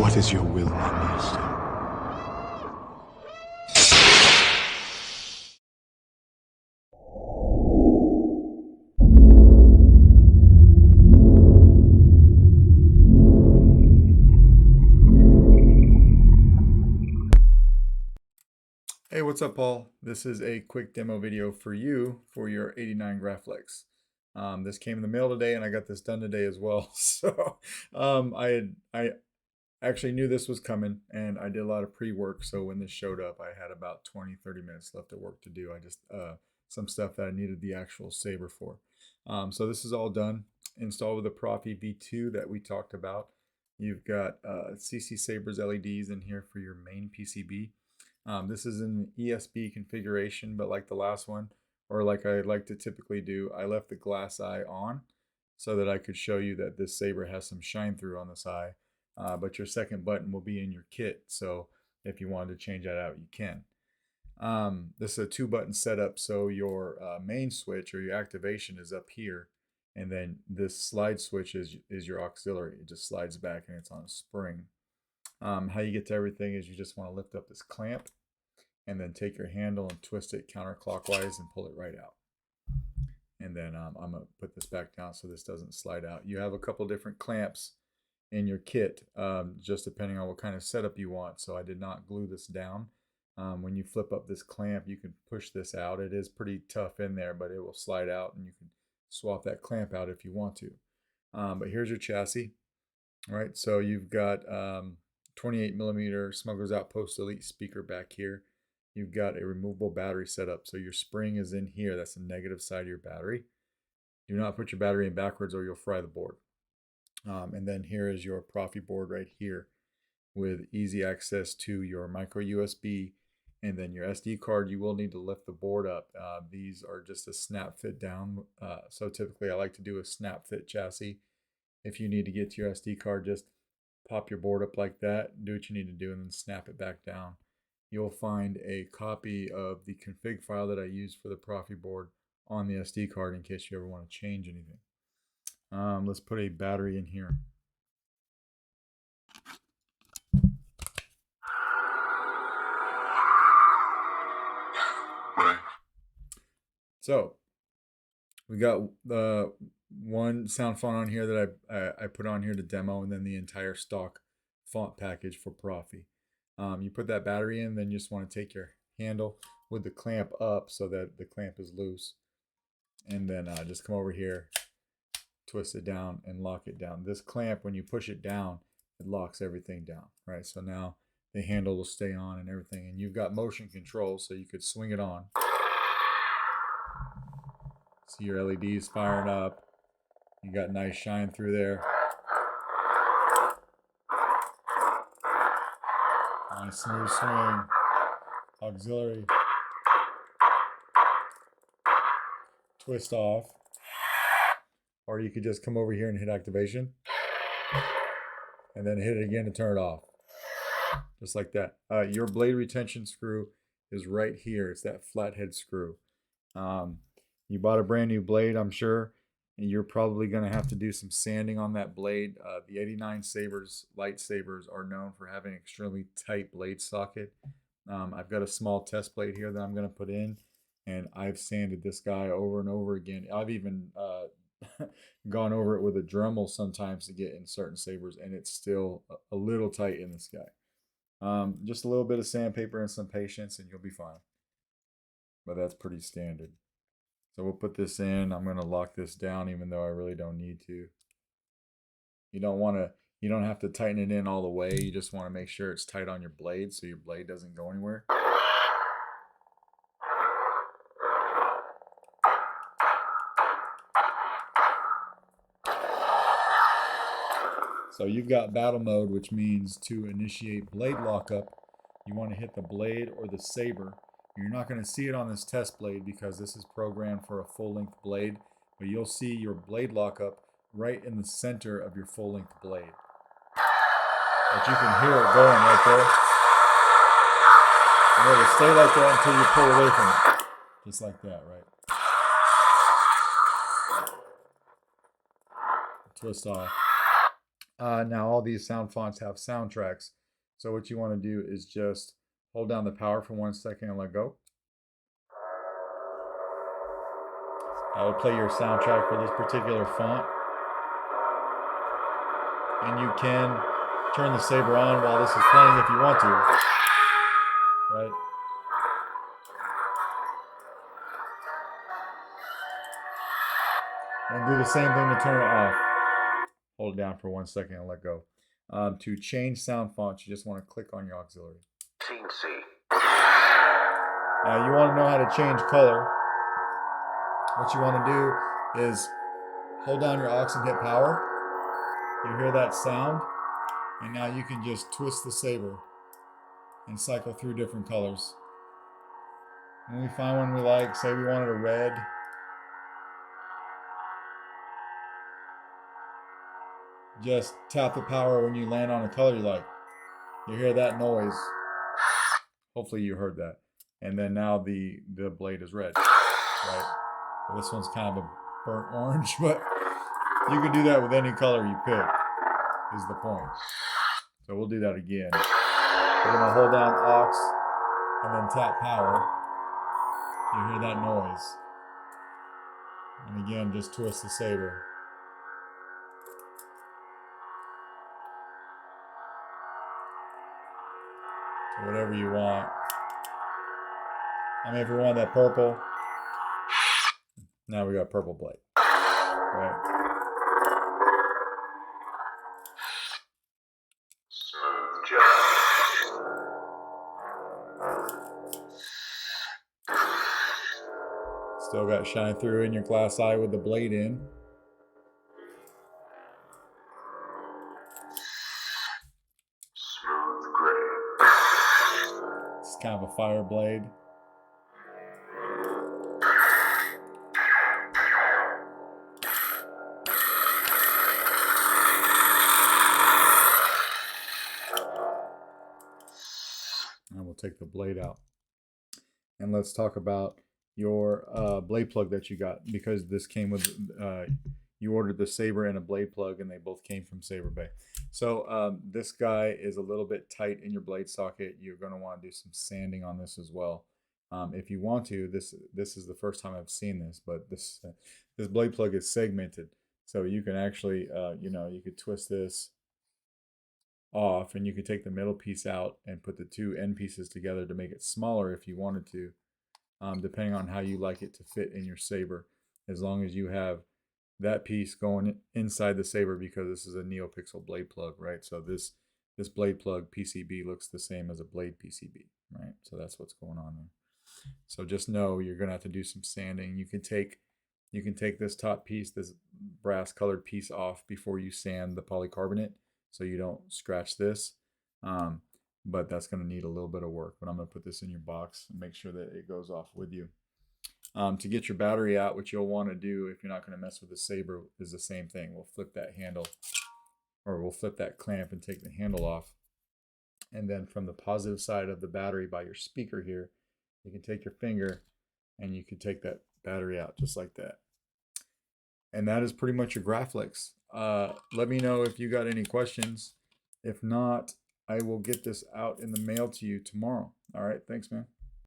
What is your will, my master? Hey, what's up, Paul? This is a quick demo video for you for your 89 Graflex. This came in the mail today, and I got this done today as well. So I actually knew this was coming, and I did a lot of pre-work. So when this showed up, I had about 20-30 minutes left of work to do. I just some stuff that I needed the actual saber for. So this is all done. Installed with the Proffie V2 that we talked about. You've got CC Sabers LEDs in here for your main PCB. This is an ESB configuration, but like the last one, or like I like to typically do, I left the glass eye on so that I could show you that this saber has some shine through on this eye. But your second button will be in your kit, so if you wanted to change that out, you can. This is a 2-button setup, so your main switch or your activation is up here, and then this slide switch is your auxiliary. It just slides back and it's on a spring. How you get to everything is you just want to lift up this clamp and then take your handle and twist it counterclockwise and pull it right out. And then I'm going to put this back down so this doesn't slide out. You have a couple different clamps in your kit, just depending on what kind of setup you want. So I did not glue this down. When you flip up this clamp, you can push this out. It is pretty tough in there, but it will slide out, and you can swap that clamp out if you want to. But here's your chassis. All right, so you've got 28mm Smugglers Outpost Elite speaker back here. You've got a removable battery setup. So your spring is in here. That's the negative side of your battery. Do not put your battery in backwards or you'll fry the board. And then here is your Proffie board right here with easy access to your micro USB and then your SD card. You will need to lift the board up. These are just a snap fit down. So typically I like to do a snap fit chassis. If you need to get to your SD card, just pop your board up like that, do what you need to do, and then snap it back down. You'll find a copy of the config file that I used for the Proffie board on the SD card in case you ever want to change anything. Let's put a battery in here. So we got the one sound font on here that I put on here to demo, and then the entire stock font package for Proffie. You put that battery in, then you just want to take your handle with the clamp up so that the clamp is loose, and then just come over here, twist it down, and lock it down. This clamp, when you push it down, it locks everything down, right? So now the handle will stay on and everything, and you've got motion control, so you could swing it on. See your LEDs firing up. You got nice shine through there. Nice smooth swing. Auxiliary. Twist off. Or you could just come over here and hit activation. And then hit it again to turn it off. Just like that. Your blade retention screw is right here. It's that flathead screw. You bought a brand new blade, I'm sure. And you're probably going to have to do some sanding on that blade. The 89 Sabers lightsabers are known for having an extremely tight blade socket. I've got a small test blade here that I'm going to put in, and I've sanded this guy over and over again. I've even gone over it with a Dremel sometimes to get in certain sabers, and it's still a little tight in this guy. Just a little bit of sandpaper and some patience, and you'll be fine. But that's pretty standard. So we'll put this in. I'm going to lock this down even though I really don't need to. You don't have to tighten it in all the way. You just want to make sure it's tight on your blade so your blade doesn't go anywhere. So you've got battle mode, which means to initiate blade lockup, you want to hit the blade or the saber. You're not going to see it on this test blade because this is programmed for a full-length blade, but you'll see your blade lockup right in the center of your full-length blade. But you can hear it going right there. And it'll stay like that until you pull away from it. Just like that, right? Twist off. Now all these sound fonts have soundtracks. So what you want to do is just hold down the power for 1 second and let go. I will play your soundtrack for this particular font. And you can turn the saber on while this is playing if you want to. Right? And do the same thing to turn it off. Hold it down for 1 second and let go. To change sound fonts, you just want to click on your auxiliary. Now you want to know how to change color. What you want to do is hold down your aux and hit power. You hear that sound, and now you can just twist the saber and cycle through different colors. When we find one we like, say we wanted a red, just tap the power when you land on a color you like. You hear that noise. Hopefully you heard that. And then now the blade is red, right? Well, this one's kind of a burnt orange, but you can do that with any color you pick, is the point. So we'll do that again. We're gonna hold down aux and then tap power. You hear that noise. And again, just twist the saber. So whatever you want. I mean, if we want that purple, now we got purple blade, right? Still got shine through in your glass eye with the blade in. Smooth gray. It's kind of a fire blade. And we'll take the blade out. And let's talk about your blade plug that you got, because this came with, you ordered the saber and a blade plug, and they both came from Saber Bay. So this guy is a little bit tight in your blade socket. You're going to want to do some sanding on this as well. If you want to, this is the first time I've seen this, but this blade plug is segmented. So you can actually, you could twist this off, and you could take the middle piece out and put the two end pieces together to make it smaller if you wanted to, depending on how you like it to fit in your saber, as long as you have that piece going inside the saber, because this is a NeoPixel blade plug, right? So this blade plug PCB looks the same as a blade PCB, right? So that's what's going on there. So just know you're gonna have to do some sanding. You can take this top piece, this brass colored piece, off before you sand the polycarbonate, so you don't scratch this. But that's going to need a little bit of work. But I'm going to put this in your box and make sure that it goes off with you. To get your battery out, what you'll want to do if you're not going to mess with the saber is the same thing. We'll flip that handle, or we'll flip that clamp and take the handle off. And then from the positive side of the battery by your speaker here, you can take your finger and you can take that battery out just like that. And that is pretty much your Graflex. Let me know if you got any questions. If not, I will get this out in the mail to you tomorrow. All right, thanks, man.